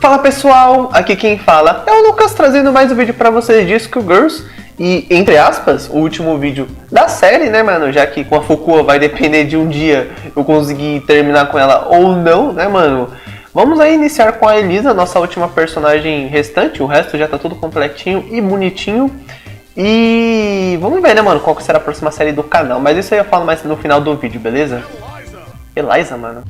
Fala pessoal, aqui quem fala é o Lucas trazendo mais um vídeo pra vocês de Skullgirls e, entre aspas, o último vídeo da série, né mano, já que com a Fukua vai depender de um dia eu conseguir terminar com ela ou não, né mano. Vamos aí iniciar com a Elisa, nossa última personagem restante, o resto já tá tudo completinho e bonitinho. E vamos ver, né mano, qual que será a próxima série do canal, mas isso aí eu falo mais no final do vídeo, beleza? Eliza, mano.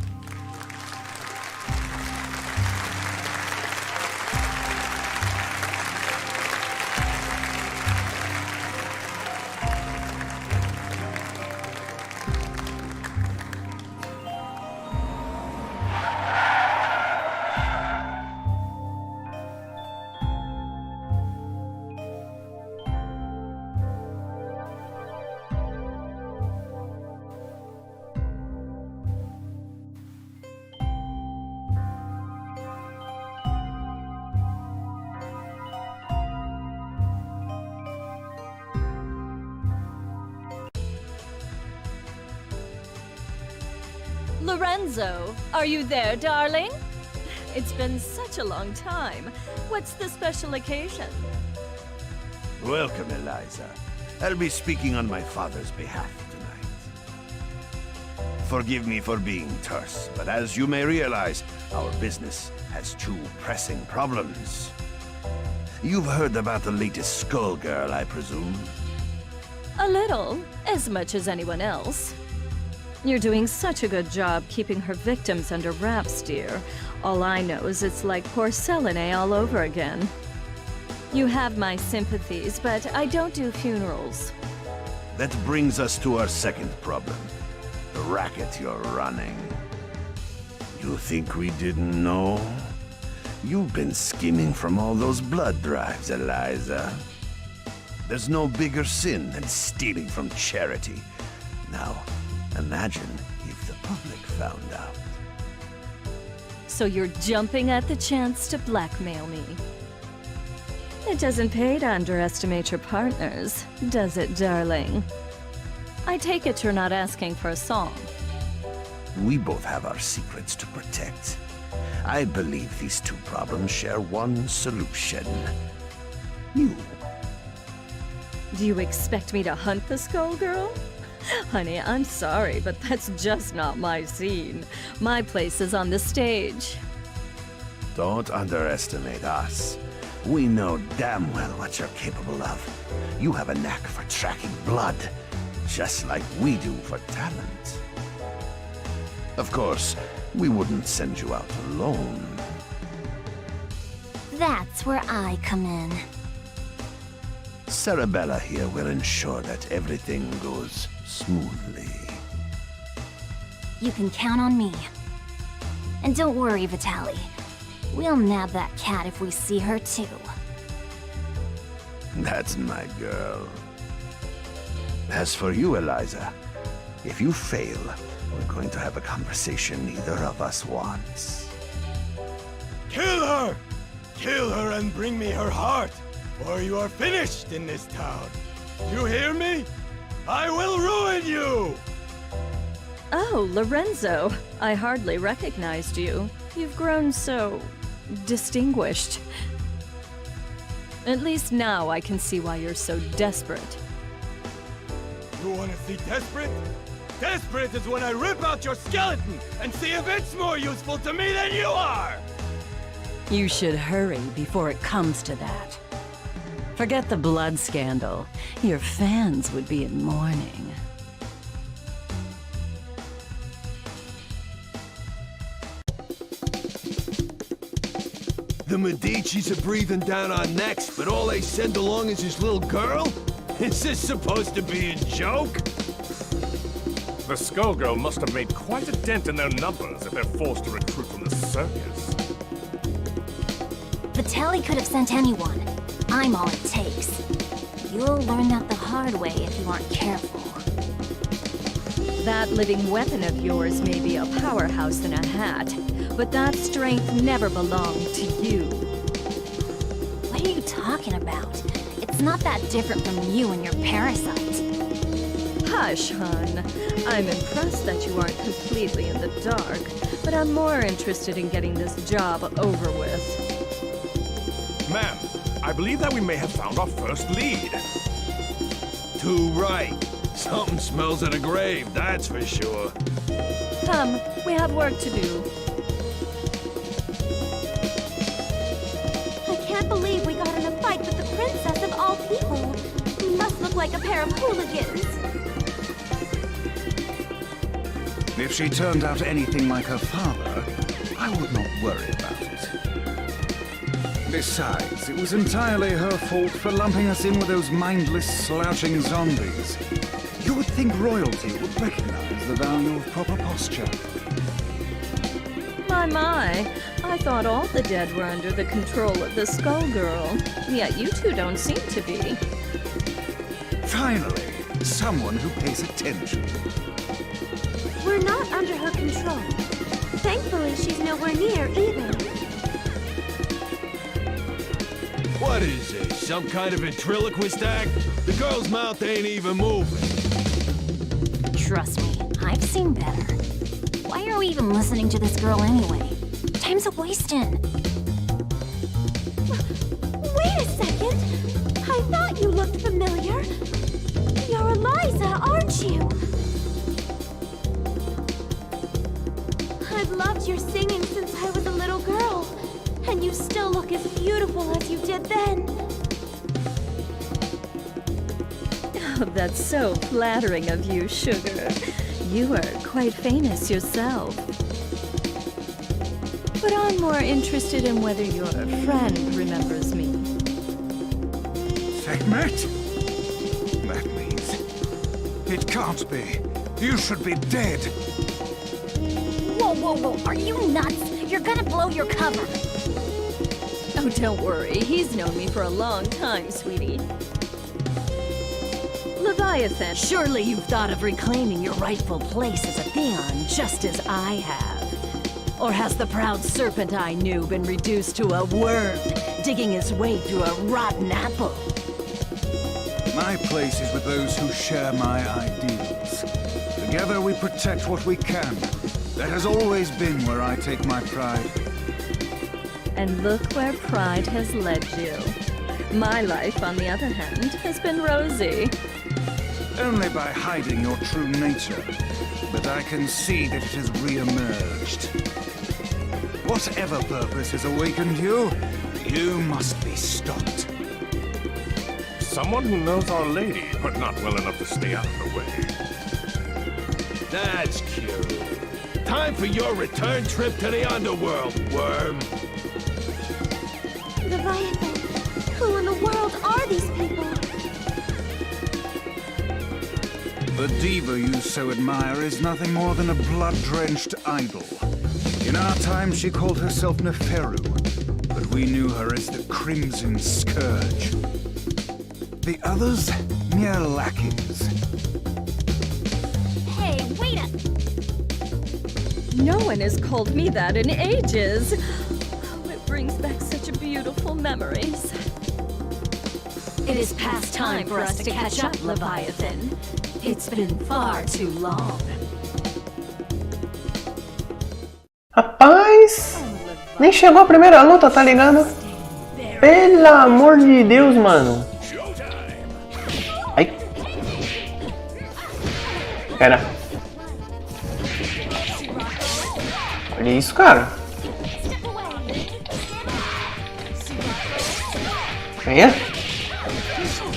Lorenzo, are you there, darling? It's been such a long time. What's the special occasion? Welcome, Eliza. I'll be speaking on my father's behalf tonight. Forgive me for being terse, but as you may realize, our business has two pressing problems. You've heard about the latest Skullgirl, I presume? A little, as much as anyone else. You're doing such a good job keeping her victims under wraps, dear. All I know is it's like porcelain all over again. You have my sympathies, but I don't do funerals. That brings us to our second problem. The racket you're running. You think we didn't know? You've been scheming from all those blood drives, Eliza. There's no bigger sin than stealing from charity. Now, imagine if the public found out. So you're jumping at the chance to blackmail me. It doesn't pay to underestimate your partners, does it, darling? I take it you're not asking for a song. We both have our secrets to protect. I believe these two problems share one solution. You. Do you expect me to hunt the Skullgirl? Honey, I'm sorry, but that's just not my scene. My place is on the stage. Don't underestimate us. We know damn well what you're capable of. You have a knack for tracking blood, just like we do for talent. Of course, we wouldn't send you out alone. That's where I come in. Sarabella here will ensure that everything goes smoothly. You can count on me. And don't worry, Vitali. We'll nab that cat if we see her too. That's my girl. As for you, Eliza, if you fail, we're going to have a conversation neither of us wants. Kill her! Kill her and bring me her heart, or you are finished in this town. You hear me? I will ruin you! Oh, Lorenzo, I hardly recognized you. You've grown so distinguished. At least now I can see why you're so desperate. You wanna see desperate? Desperate is when I rip out your skeleton and see if it's more useful to me than you are! You should hurry before it comes to that. Forget the blood scandal. Your fans would be in mourning. The Medicis are breathing down our necks, but all they send along is this little girl? Is this supposed to be a joke? The Skullgirl must have made quite a dent in their numbers if they're forced to recruit from the circus. Vitali could have sent anyone. I'm all it takes. You'll learn that the hard way if you aren't careful. That living weapon of yours may be a powerhouse in a hat, but that strength never belonged to you. What are you talking about? It's not that different from you and your parasite. Hush, hun. I'm impressed that you aren't completely in the dark, but I'm more interested in getting this job over with. I believe that we may have found our first lead. Too right. Something smells of a grave, that's for sure. Come, we have work to do. I can't believe we got in a fight with the princess of all people. We must look like a pair of hooligans. If she turned out anything like her father, I would not worry about it. Besides, it was entirely her fault for lumping us in with those mindless, slouching zombies. You would think royalty would recognize the value of proper posture. My, I thought all the dead were under the control of the Skullgirl. Yet you two don't seem to be. Finally, someone who pays attention. We're not under her control. Thankfully, she's nowhere near either. What is this, some kind of ventriloquist act? The girl's mouth ain't even moving. Trust me, I've seen better. Why are we even listening to this girl anyway? Time's a wasting. Wait a second! I thought you looked familiar. You're Eliza, aren't you? I've loved your singing since I was a little girl. And you still look as beautiful as you did then. Oh, that's so flattering of you, Sugar. You are quite famous yourself. But I'm more interested in whether your friend remembers me. Sekhmet? That means... It can't be. You should be dead. Whoa, are you nuts? You're gonna blow your cover. Oh, don't worry. He's known me for a long time, sweetie. Leviathan. Surely you've thought of reclaiming your rightful place as a Theon, just as I have. Or has the proud serpent I knew been reduced to a worm, digging his way through a rotten apple? My place is with those who share my ideals. Together we protect what we can. That has always been where I take my pride. And look where pride has led you. My life, on the other hand, has been rosy. Only by hiding your true nature. But I can see that it has re-emerged. Whatever purpose has awakened you, you must be stopped. Someone who knows Our Lady, but not well enough to stay out of the way. That's cute. Time for your return trip to the underworld, worm. Leviathan, who in the world are these people? The diva you so admire is nothing more than a blood-drenched idol. In our time, she called herself Neferu, but we knew her as the Crimson Scourge. The others, mere lackeys. Hey, wait up! No one has called me that in ages. Oh, it brings back such beautiful memories. It is past time for us to catch up, Leviathan. It's been far too long. Rapaz, nem chegou a primeira luta, tá ligado? Pelo amor de Deus, mano. Ai. Pera. Olha isso, cara. Venha.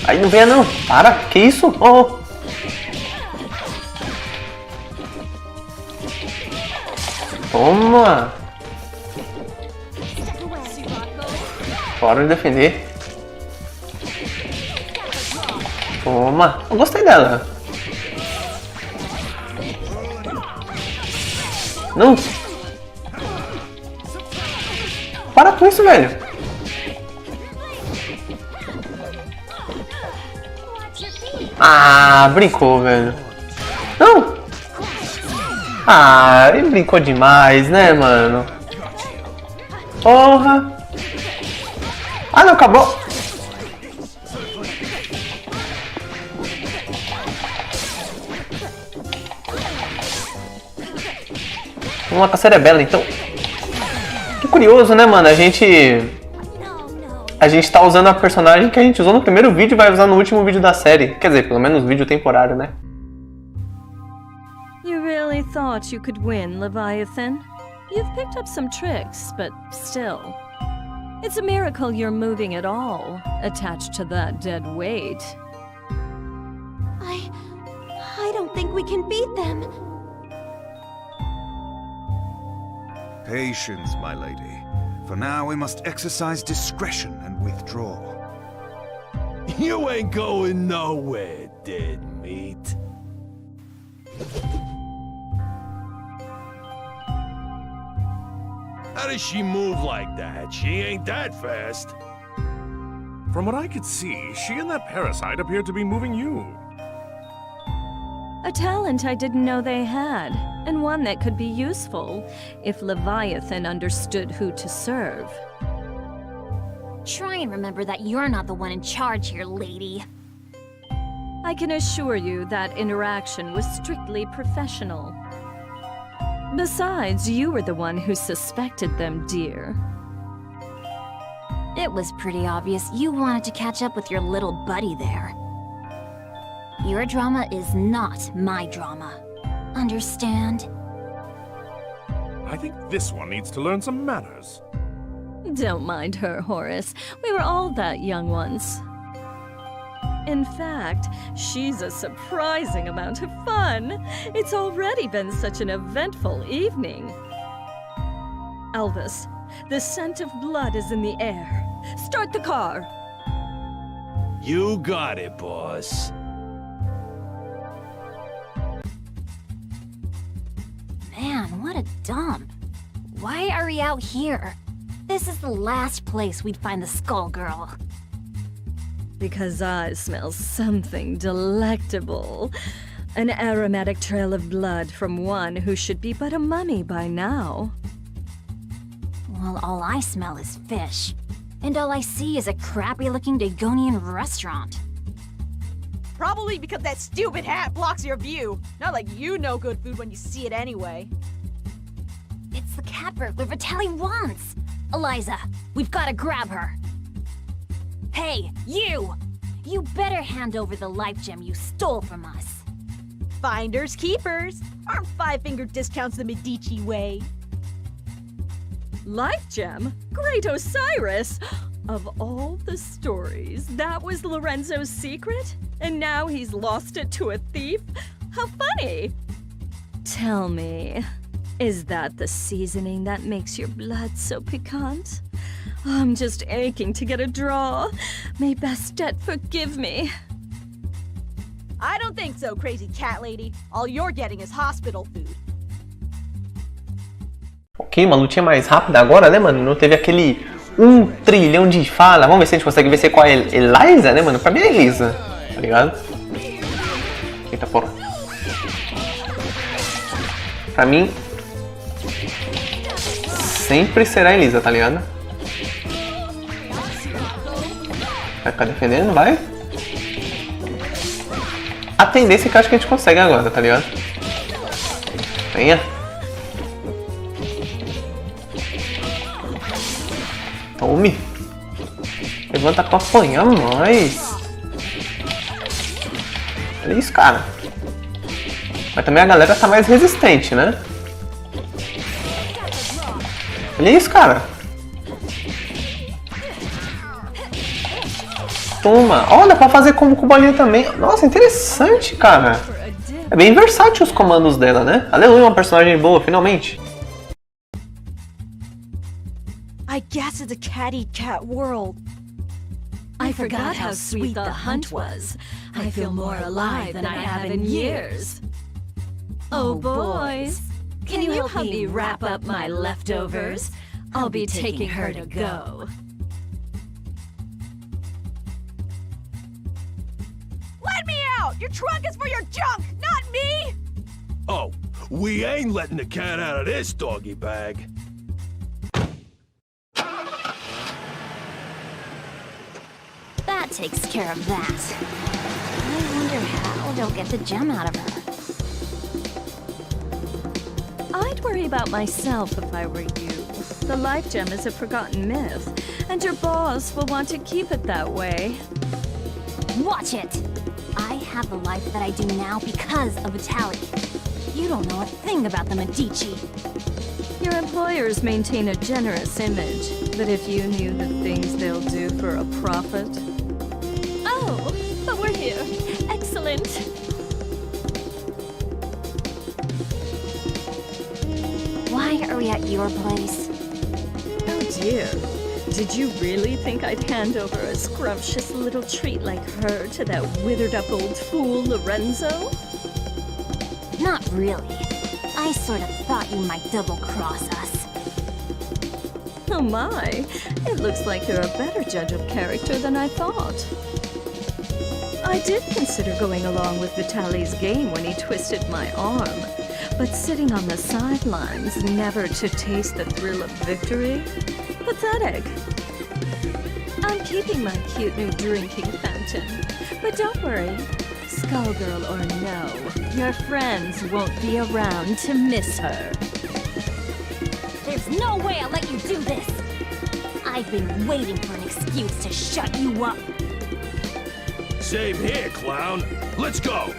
Aí não venha não. Para. Que isso? Oh. Toma. Bora de defender. Toma. Eu gostei dela. Não. Para com isso, velho. Ah, brincou, velho. Não. Ah, ele brincou demais, né, mano? Porra. Ah, não, acabou. Vamos lá com a cerebela, então. Que curioso, né, mano? A gente a gente tá usando a personagem que a gente usou no primeiro vídeo e vai usar no último vídeo da série. Quer dizer, pelo menos vídeo temporário, né? You really thought you could win, Leviathan? You've picked up some tricks, but still. It's a miracle you're moving at all, attached to that dead weight. I don't think we can beat them. Patience, my lady. For now, we must exercise discretion and withdraw. You ain't going nowhere, dead meat. How does she move like that? She ain't that fast. From what I could see, she and that parasite appeared to be moving you. A talent I didn't know they had, and one that could be useful if Leviathan understood who to serve. Try and remember that you're not the one in charge here, lady. I can assure you that interaction was strictly professional. Besides, you were the one who suspected them, dear. It was pretty obvious you wanted to catch up with your little buddy there. Your drama is not my drama. Understand? I think this one needs to learn some manners. Don't mind her, Horace. We were all that young once. In fact, she's a surprising amount of fun. It's already been such an eventful evening. Elvis, the scent of blood is in the air. Start the car. You got it, boss. Man, what a dump. Why are we out here? This is the last place we'd find the Skullgirl. Because I smell something delectable. An aromatic trail of blood from one who should be but a mummy by now. Well, all I smell is fish. And all I see is a crappy-looking Dagonian restaurant. Probably because that stupid hat blocks your view. Not like you know good food when you see it anyway. It's the cat burglar Vitaly wants! Eliza, we've gotta grab her. Hey, you! You better hand over the life gem you stole from us. Finders keepers. Aren't five-finger discounts the Medici way? Life gem? Great Osiris! Of all the stories, that was Lorenzo's secret? And now he's lost it to a thief? How funny! Tell me, is that the seasoning that makes your blood so piquant? I'm just aching to get a draw. May Bastet forgive me. I don't think so, crazy cat lady. All you're getting is hospital food. Ok, uma lutinha mais rápida agora, né, mano? Não teve aquele 1 trilhão de fala. Vamos ver se a gente consegue vencer com a Eliza, né, mano? Pra mim é Elisa, tá ligado? Eita porra. Pra mim, sempre será Elisa, tá ligado? Vai ficar defendendo, vai? A tendência é que eu acho que a gente consegue agora, tá ligado? Venha. Tome. Levanta pra apanhar mais. Olha isso, cara. Mas também a galera tá mais resistente, né? Olha isso, cara. Toma. Ó, dá pra fazer como com bolinha também. Nossa, interessante, cara. É bem versátil os comandos dela, né? Aleluia, uma personagem boa, finalmente. I guess it's a cat-eat-cat world. I forgot how sweet the hunt was. I feel more alive than I have in years. Oh, boys, can you help me wrap up my leftovers? I'll be taking her to go. Let me out! Your trunk is for your junk, not me! Oh, we ain't letting the cat out of this doggy bag. That takes care of that. I wonder how they'll get the gem out of her. I'd worry about myself if I were you. the life gem is a forgotten myth, and your boss will want to keep it that way. Watch it! I have the life that I do now because of Vitaly. You don't know a thing about the Medici. Your employers maintain a generous image, but if you knew the things they'll do for a profit... Oh, but we're here. Excellent. Why are we at your place? Oh dear. Did you really think I'd hand over a scrumptious little treat like her to that withered-up old fool, Lorenzo? Not really. I sort of thought you might double-cross us. Oh my, it looks like you're a better judge of character than I thought. I did consider going along with Vitaly's game when he twisted my arm, but sitting on the sidelines, never to taste the thrill of victory? Pathetic. I'm keeping my cute new drinking fountain, but don't worry. Skullgirl or no, your friends won't be around to miss her. There's no way I'll let you do this! I've been waiting for an excuse to shut you up. Same here, clown. Let's go.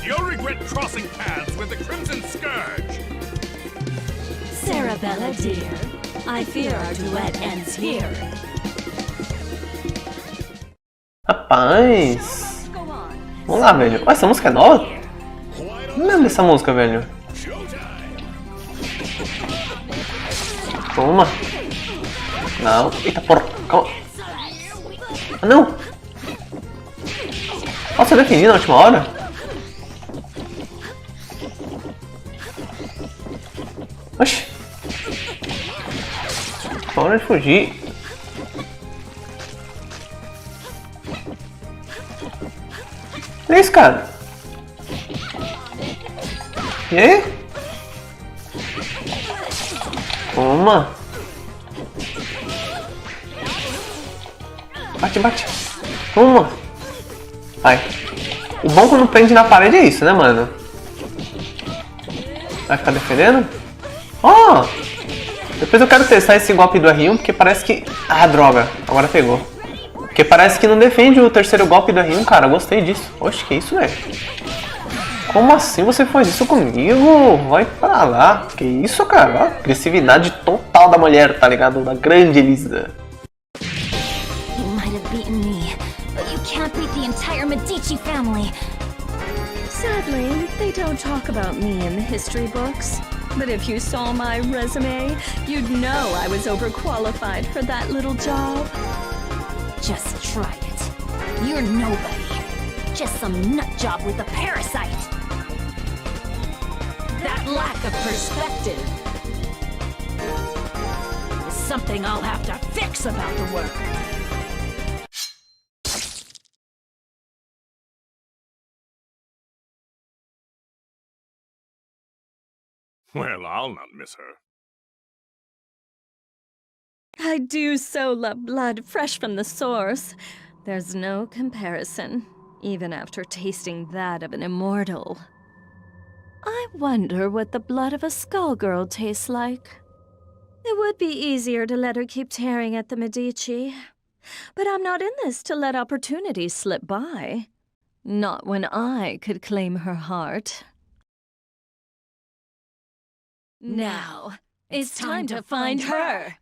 You'll regret crossing paths with the Crimson Scourge. Sarabella, dear, I fear our duet ends here. Rapaz! Vamos lá, velho. Olha, essa música é nova? Não lembro dessa música, velho. Toma. Não. Eita porra. Calma. Ah, não. Nossa, eu defendi na última hora. Oxi. Hora de fugir. Que é isso, cara? E aí? Toma. Bate, bate. Toma. Vai. O bom quando prende na parede é isso, né, mano? Vai ficar defendendo? Ó! Depois eu quero testar esse golpe do R1, porque parece que... Ah, droga. Agora pegou. Porque parece que não defende o terceiro golpe do R1, cara. Eu gostei disso. Oxe, que isso, velho? Como assim você faz isso comigo? Vai pra lá. Que isso, cara? Ó, agressividade total da mulher, tá ligado? Da grande Elisa. You might have beaten me, but you can't beat the entire Medici family. Sadly, they don't talk about me in the history books. But if you saw my resume, you'd know I was overqualified for that little job. Just try it. You're nobody. Just some nutjob with a parasite. That lack of perspective is something I'll have to fix about the work. Well, I'll not miss her. I do so love blood fresh from the source. There's no comparison, even after tasting that of an immortal. I wonder what the blood of a Skullgirl tastes like. It would be easier to let her keep tearing at the Medici. But I'm not in this to let opportunities slip by. Not when I could claim her heart. Now, it's time to find her.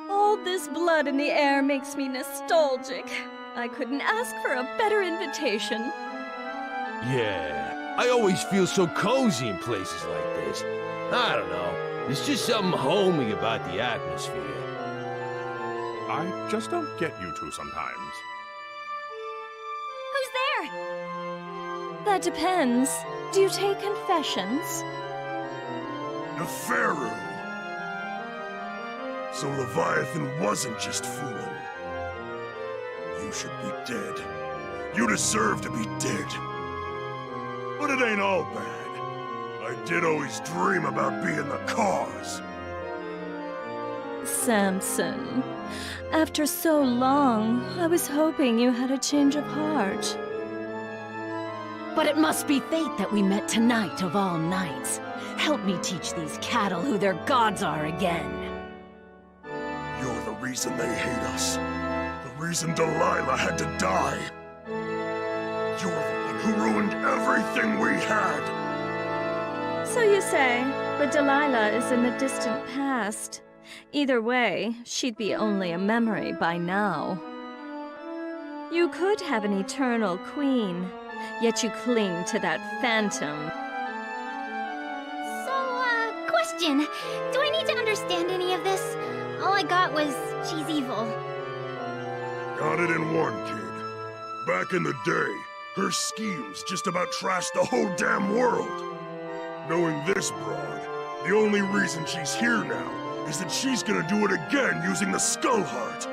All this blood in the air makes me nostalgic. I couldn't ask for a better invitation. Yeah, I always feel so cozy in places like this. I don't know, there's just something homey about the atmosphere. I just don't get you two sometimes. Who's there? That depends. Do you take confessions? Neferu! So Leviathan wasn't just fooling. You should be dead. You deserve to be dead. But it ain't all bad. I did always dream about being the cause. Samson, after so long, I was hoping you had a change of heart. But it must be fate that we met tonight of all nights. Help me teach these cattle who their gods are again. You're the reason they hate us. The reason Delilah had to die. You're the one who ruined everything we had. So you say, but Delilah is in the distant past. Either way, she'd be only a memory by now. You could have an eternal queen, yet you cling to that phantom. So, question. Do I need to understand any of this? All I got was, she's evil. Got it in one, kid. Back in the day, her schemes just about trashed the whole damn world. Knowing this broad, the only reason she's here now is that she's gonna do it again using the Skull Heart.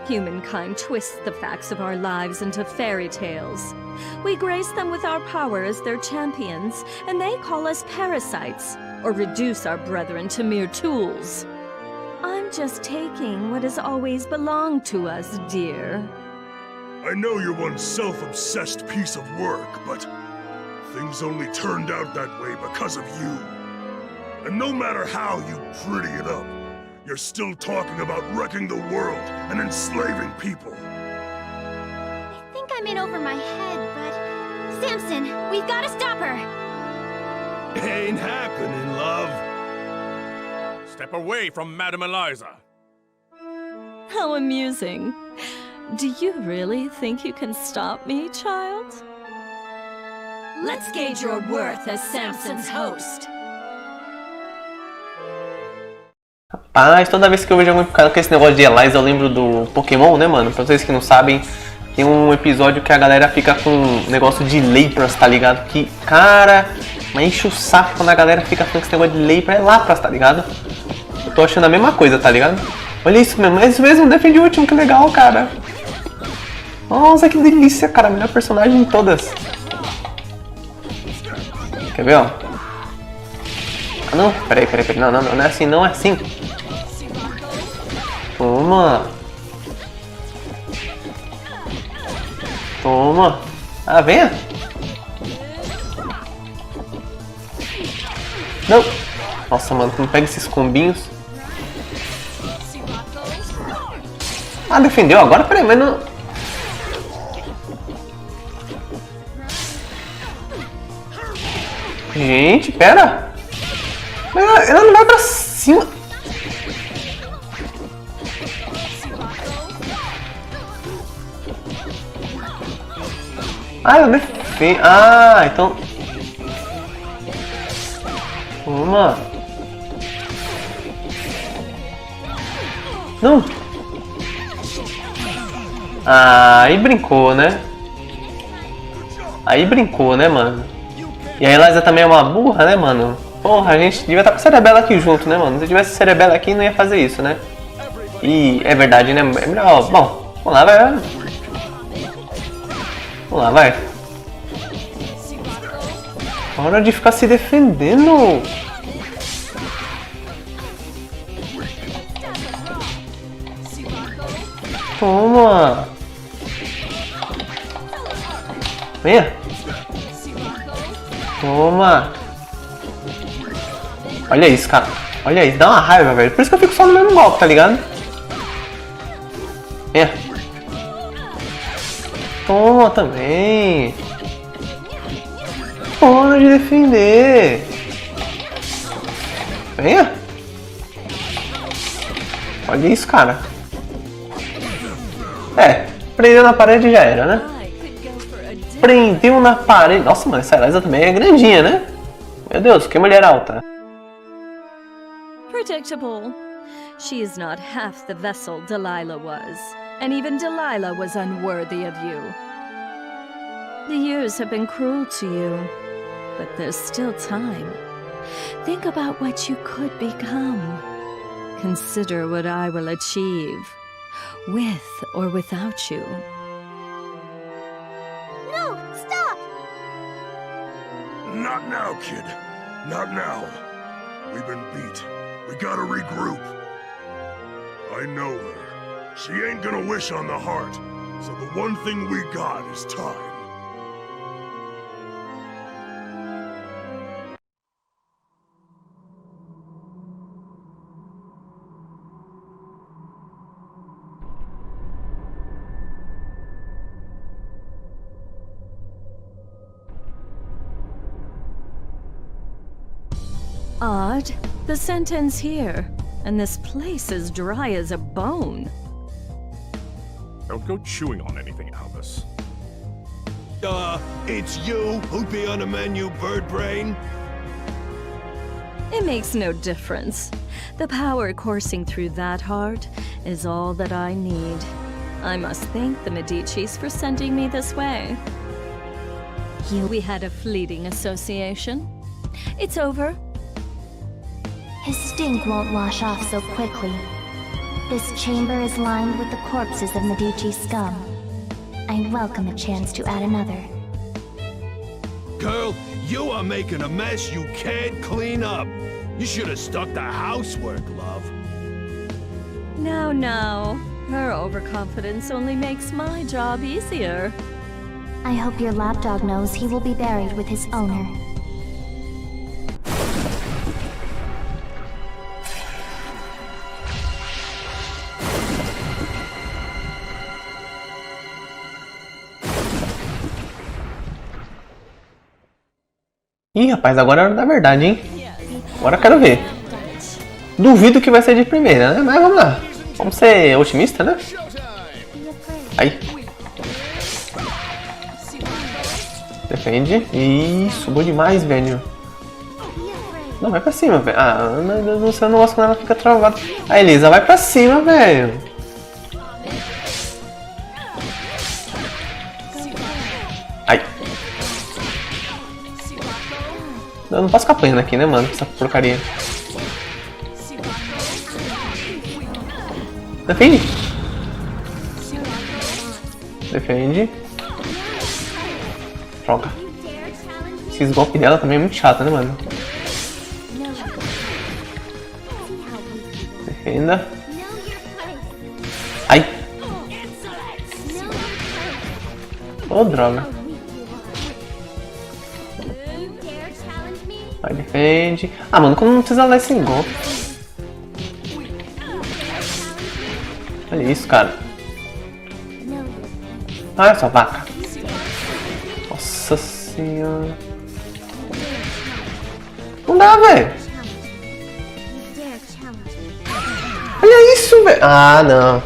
Humankind twists the facts of our lives into fairy tales. We grace them with our power as their champions, and they call us parasites, or reduce our brethren to mere tools. I'm just taking what has always belonged to us, dear. I know you're one self-obsessed piece of work, but things only turned out that way because of you. And no matter how you pretty it up, you're still talking about wrecking the world and enslaving people. I think I'm in over my head, but... Samson, we've got to stop her! Ain't happening, love. Step away from Madame Eliza. How amusing. Do you really think you can stop me, child? Let's gauge your worth as Samson's host. Rapaz, toda vez que eu vejo alguém ficar com esse negócio de Eliza, eu lembro do Pokémon, né, mano? Pra vocês que não sabem, tem um episódio que a galera fica com um negócio de Lapras, tá ligado? Que, cara, mas enche o saco quando a galera fica com esse negócio de Lapras, é Lapras, tá ligado? Eu tô achando a mesma coisa, tá ligado? Olha isso mesmo, é isso mesmo, defendi o último, que legal, cara. Nossa, que delícia, cara, a melhor personagem de todas. Quer ver, ó? Ah, não, peraí, não é assim, não é assim. Toma. Toma. Ah, venha. Não. Nossa, mano, tu não pega esses combinhos. Ah, defendeu agora? Peraí, mas não... Gente, pera. Ela não vai pra cima. Ah, ela defende. Ah, então... Toma. Não. Ah, aí brincou, né? Aí brincou, né, mano? E a Eliza também é uma burra, né, mano? Porra, a gente devia estar com o Cerebela aqui junto, né, mano? Se tivesse Cerebela aqui, não ia fazer isso, né? E é verdade, né? É melhor... Bom, vamos lá, vai. Vamos lá, vai. Hora de ficar se defendendo. Toma. Venha. Toma. Olha isso, cara. Olha isso, dá uma raiva, velho. Por isso que eu fico só no mesmo golpe, tá ligado? Venha. Toma também. Hora de defender. Venha. Olha isso, cara. É, prendeu na parede já era, né? Prendeu na parede. Nossa, mano, essa Eliza também é grandinha, né? Meu Deus, que mulher alta. Predictable. She is not half the vessel Delilah was, and even Delilah was unworthy of you. The years have been cruel to you, but there's still time. Think about what you could become. Consider what I will achieve, with or without you. No, stop! Not now, kid. Not now. We've been beat. We gotta regroup. I know her. She ain't gonna wish on the heart. So the one thing we got is time. Odd. The scent ends here, and this place is dry as a bone. Don't go chewing on anything, Albus. It's you who'd be on the menu, bird brain? It makes no difference. The power coursing through that heart is all that I need. I must thank the Medicis for sending me this way. We had a fleeting association. It's over. His stink won't wash off so quickly. This chamber is lined with the corpses of Medici scum. I welcome a chance to add another. Girl, you are making a mess you can't clean up. You should have stuck to housework, love. No. Her overconfidence only makes my job easier. I hope your lapdog knows he will be buried with his owner. Ih, rapaz, agora é hora da verdade, hein? Agora eu quero ver. Duvido que vai ser de primeira, né? Mas vamos lá. Vamos ser otimista, né? Aí. Defende. Isso, bom demais, velho. Não, vai pra cima, velho. Ah, meu Deus do céu, eu não gosto quando ela fica travada. A Elisa, vai pra cima, velho. Aí. Eu não posso ficar apanhando aqui, né, mano? Essa porcaria. Defende. Defende. Droga. Esses golpes dela também é muito chato, né, mano? Defenda. Ai. Ô, droga. Vai, defende. Ah, mano, como não precisa dar esse golpe? Olha isso, cara. Olha essa vaca. Nossa senhora. Não dá, velho. Olha isso, velho. Ah, não.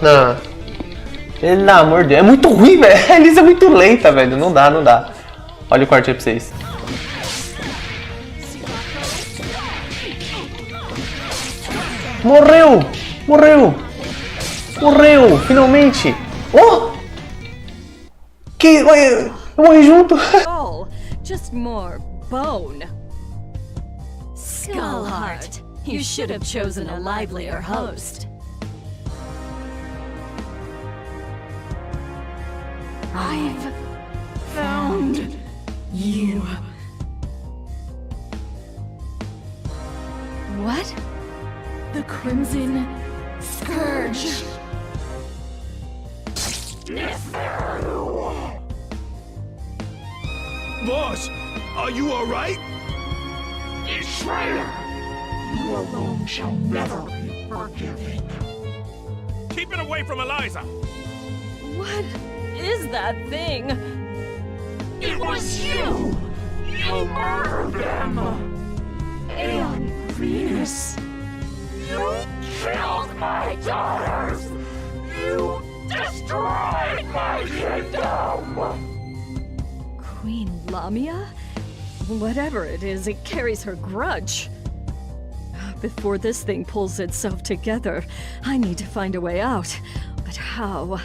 Pelo amor de Deus. É muito ruim, velho. A Elisa é muito lenta, velho. Não dá. Olha o corte aí pra vocês. Morreu! Finalmente! Oh! Que... Eu morri junto! Oh, just more bone. Skullheart, you should have chosen a livelier host. I've found you. What? The Crimson Scourge. Boss, are you alright? Betrayer! You alone shall never be forgiven. Keep it away from Eliza! What is that thing? It was you! You murdered them! And Venus! You killed my daughters! You destroyed my kingdom! Queen Lamia? Whatever it is, it carries her grudge. Before this thing pulls itself together, I need to find a way out. But how?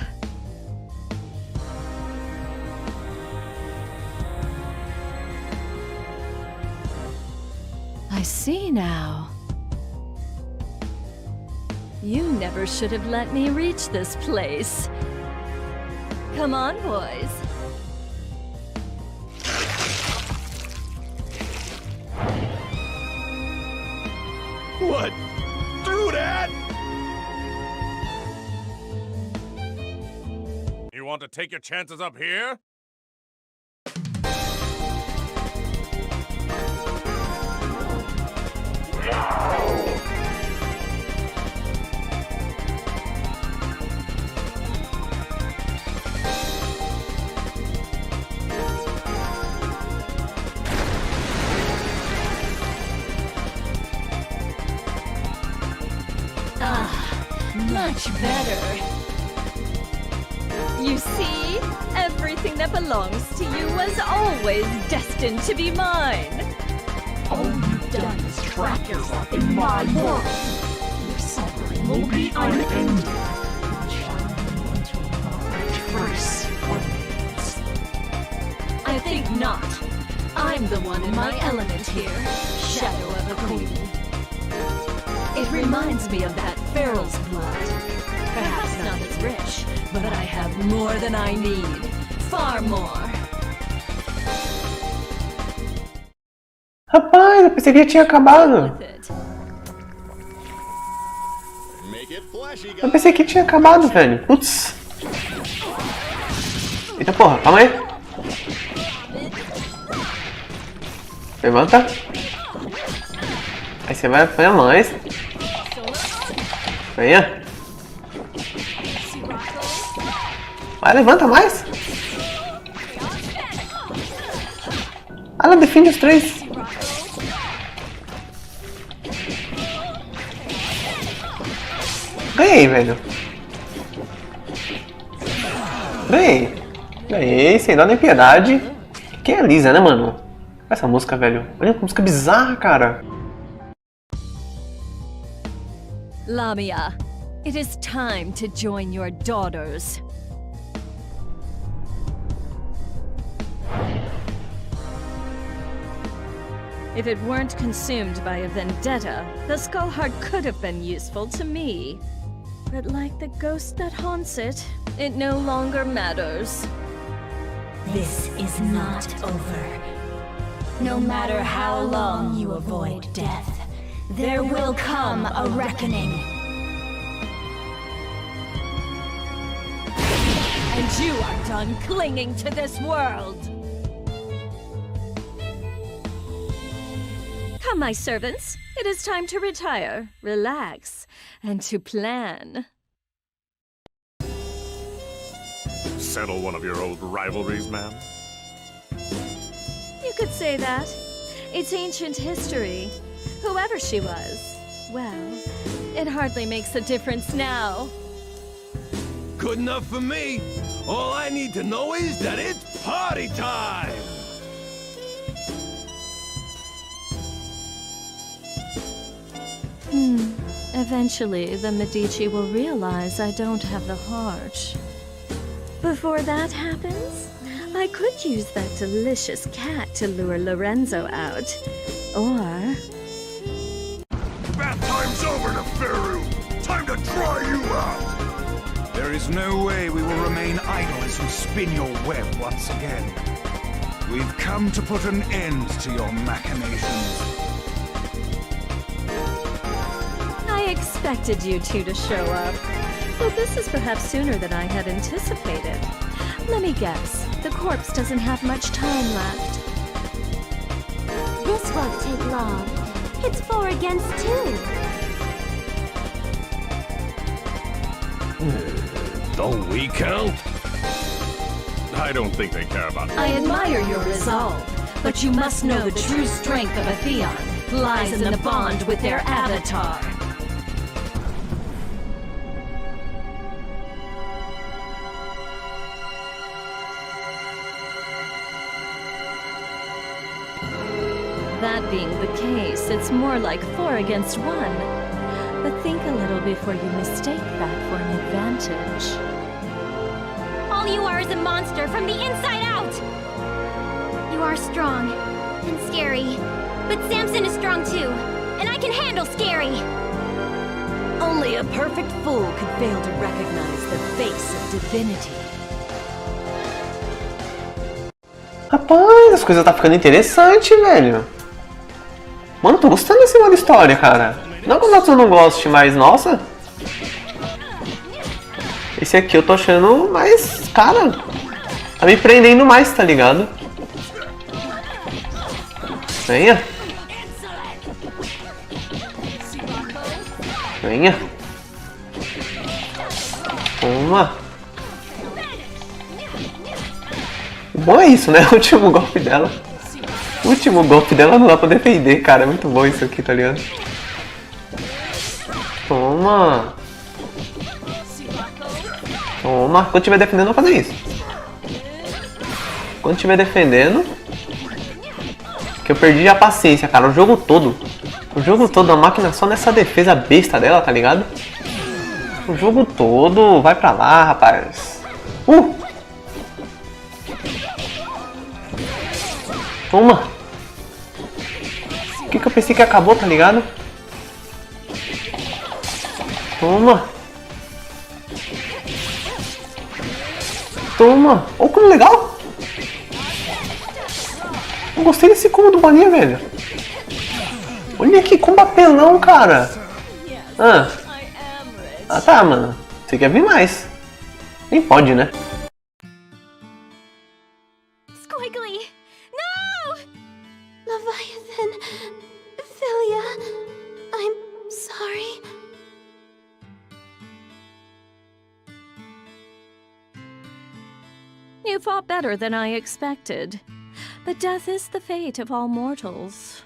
I see now. You never should have let me reach this place. Come on, boys. What? Through that? You want to take your chances up here? Much better. You see? Everything that belongs to you was always destined to be mine. All you've done is trap yourself in my world. Your suffering will be unending. Shining into a trace remains. I think not. I'm the one in my element here. Shadow of a queen. It reminds me of that Pharaoh's blood. Perhaps not as rich, but I have more than I need. Far more. Rapaz, eu pensei que já tinha acabado. Eu pensei que tinha acabado, velho. Putz. Eita porra, calma aí. Levanta. Aí você vai apanhar mais. Venha. Vai, levanta mais. Ela defende os três. Ganhei, velho. Ganhei, sem dó nem piedade. Quem é a Lisa, né, mano? Essa música, velho. Olha que música bizarra, cara. Lamia, it is time to join your daughters. If it weren't consumed by a vendetta, the skull heart could have been useful to me. But like the ghost that haunts it, it no longer matters. This is not over. No matter how long you avoid death, there will come a reckoning. And you are done clinging to this world. Come, my servants. It is time to retire, relax, and to plan. Settle one of your old rivalries, ma'am? You could say that. It's ancient history. Whoever she was, well, it hardly makes a difference now. Good enough for me. All I need to know is that it's party time! Eventually, the Medici will realize I don't have the heart. Before that happens, I could use that delicious cat to lure Lorenzo out. Or... Bath time's over, Neferu! Time to try you out! There is no way we will remain idle as you spin your web once again. We've come to put an end to your machinations. I expected you two to show up. But this is perhaps sooner than I had anticipated. Let me guess, the corpse doesn't have much time left. This won't take long. It's 4 against 2. Don't we count? I don't think they care about I admire your resolve, but you must know the true strength of a Theon lies in the bond with their avatar. That being the case, it's more like 4 against 1. But think a little before you mistake that for an advantage. All you are is a monster from the inside out! You are strong and scary, but Samson is strong too, and I can handle scary! Only a perfect fool could fail to recognize the face of divinity. Rapaz, as coisas tá ficando interessante, velho. Mano, tô gostando desse modo história, cara. Não que os outros eu não goste, mas nossa. Esse aqui eu tô achando mais... Cara, tá me prendendo mais, tá ligado? Venha. Venha. Toma. O bom é isso, né? O último golpe dela. O último golpe dela não dá pra defender, cara. É muito bom isso aqui, tá ligado? Toma. Toma. Quando estiver defendendo, eu vou fazer isso. Quando estiver defendendo... Que eu perdi a paciência, cara. O jogo todo. O jogo todo, a máquina só nessa defesa besta dela, tá ligado? O jogo todo. Vai pra lá, rapaz. Toma. O que eu pensei que acabou, tá ligado? Toma. Toma. Olha como legal. Eu gostei desse combo do bolinha, velho. Olha que combo apelão, cara. Ah, tá, mano. Você quer vir mais? Nem pode, né? Squiggly! No! Leviathan... Philia... I'm sorry. You fought better than I expected. But death is the fate of all mortals.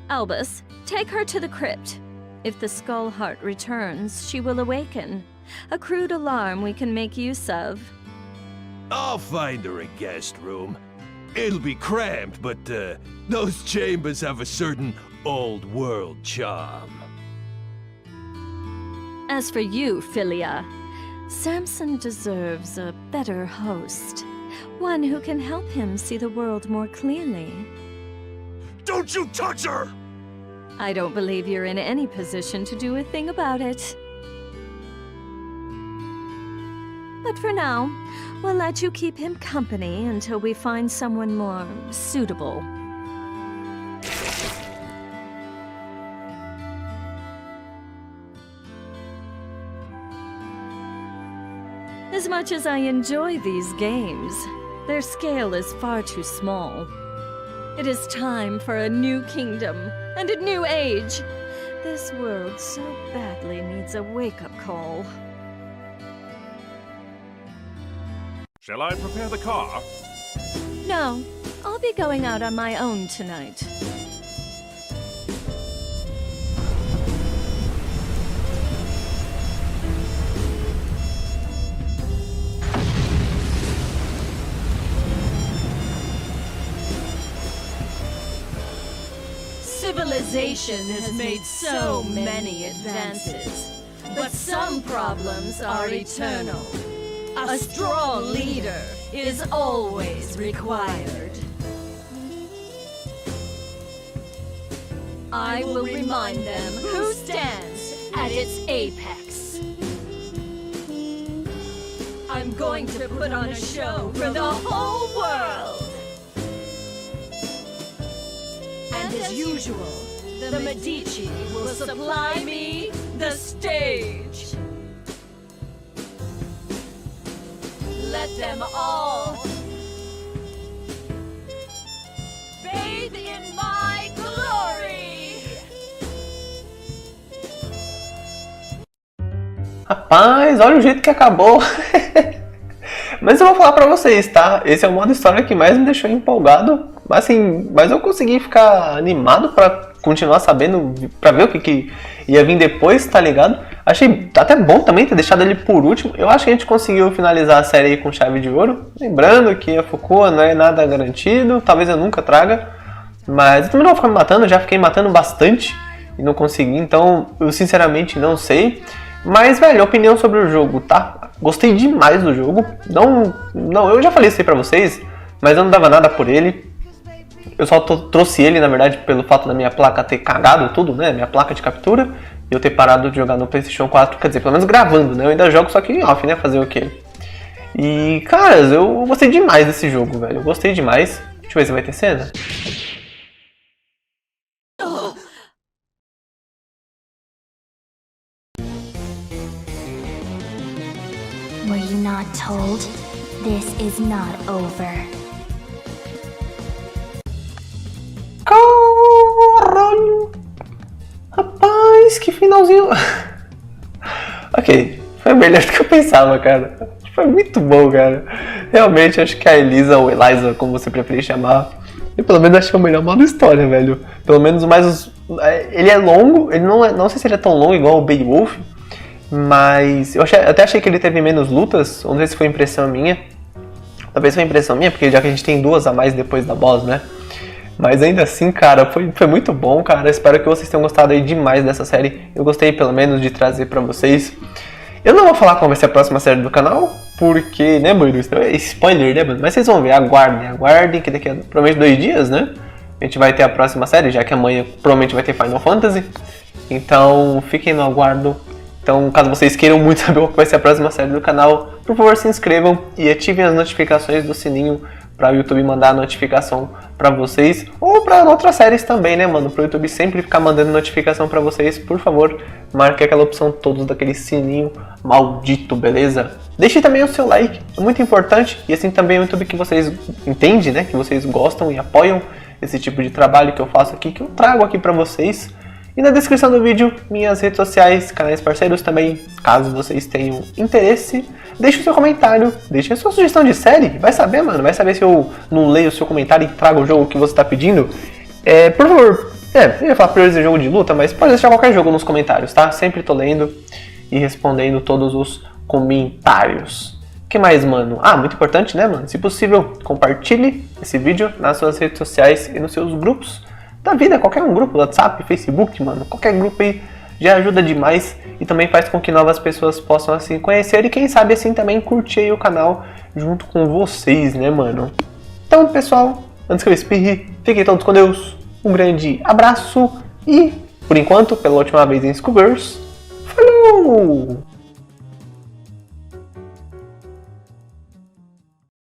Albus, take her to the crypt. If the Skull Heart returns, she will awaken. A crude alarm we can make use of. I'll find her a guest room. It'll be cramped, but those chambers have a certain old-world charm. As for you, Philia, Samson deserves a better host. One who can help him see the world more clearly. Don't you touch her! I don't believe you're in any position to do a thing about it. But for now, we'll let you keep him company until we find someone more suitable. As much as I enjoy these games, their scale is far too small. It is time for a new kingdom and a new age. This world so badly needs a wake-up call. Shall I prepare the car? No, I'll be going out on my own tonight. Civilization has made so many advances, but some problems are eternal. A strong leader is always required. I will remind them who stands at its apex. I'm going to put on a show for the whole world. And as usual, the Medici will supply me the stage. Let them all bathe in my glory. Rapaz, olha o jeito que acabou. Mas eu vou falar pra vocês, tá? Esse é o modo história que mais me deixou empolgado. Assim, mas eu consegui ficar animado pra continuar sabendo, pra ver o que ia vir depois, tá ligado? Achei até bom também ter deixado ele por último. Eu acho que a gente conseguiu finalizar a série aí com chave de ouro. Lembrando que a Fukua não é nada garantido, talvez eu nunca traga. Mas eu também não vou ficar me matando, já fiquei matando bastante e não consegui, então eu sinceramente não sei. Mas, velho, opinião sobre o jogo, tá? Gostei demais do jogo. Não, eu já falei isso aí pra vocês, mas eu não dava nada por ele. Eu só trouxe ele, na verdade, pelo fato da minha placa ter cagado tudo, né? Minha placa de captura. E eu ter parado de jogar no PlayStation 4, quer dizer, pelo menos gravando, né? Eu ainda jogo só que em off, né? Fazer o quê? E, caras, eu gostei demais desse jogo, velho. Eu gostei demais. Deixa eu ver se vai ter cena. told, this is not over. Caralho! Rapaz, que finalzinho... Ok, foi melhor do que eu pensava, cara. Foi muito bom, cara. Realmente, acho que a Elisa, ou Eliza, como você preferir chamar, eu pelo menos achei o melhor modo história, velho. Pelo menos o mais... Ele é longo, ele não sei se ele é tão longo igual o Beowulf, mas eu até achei que ele teve menos lutas, não sei se foi impressão minha. Talvez foi impressão minha, porque já que a gente tem 2 a mais depois da boss, né? Mas ainda assim, cara, foi muito bom, cara. Espero que vocês tenham gostado aí demais dessa série. Eu gostei, pelo menos, de trazer pra vocês. Eu não vou falar qual vai ser a próxima série do canal, porque, né, mano, isso é spoiler, né, mano? Mas vocês vão ver, aguardem, que daqui a provavelmente 2 dias, né? A gente vai ter a próxima série, já que amanhã provavelmente vai ter Final Fantasy. Então, fiquem no aguardo. Então, caso vocês queiram muito saber qual vai ser a próxima série do canal, por favor, se inscrevam e ativem as notificações do sininho para o YouTube mandar a notificação para vocês, ou para outras séries também, né, mano? Para o YouTube sempre ficar mandando notificação para vocês, por favor, marque aquela opção todos daquele sininho maldito, beleza? Deixe também o seu like, é muito importante, e assim também o YouTube que vocês entendem, né, que vocês gostam e apoiam esse tipo de trabalho que eu faço aqui, que eu trago aqui para vocês. E na descrição do vídeo, minhas redes sociais, canais parceiros também, caso vocês tenham interesse. Deixe o seu comentário, deixe a sua sugestão de série. Vai saber, mano, vai saber se eu não leio o seu comentário e trago o jogo que você está pedindo. Por favor, eu ia falar priorizar jogo de luta, mas pode deixar qualquer jogo nos comentários, tá? Sempre tô lendo e respondendo todos os comentários. O que mais, mano? Ah, muito importante, né, mano? Se possível, compartilhe esse vídeo nas suas redes sociais e nos seus grupos da vida, qualquer um grupo, WhatsApp, Facebook, mano, qualquer grupo aí já ajuda demais e também faz com que novas pessoas possam assim conhecer e quem sabe assim também curtir aí o canal junto com vocês, né, mano? Então, pessoal, antes que eu espirre, fiquem todos com Deus, um grande abraço e, por enquanto, pela última vez em Skullgirls, falou!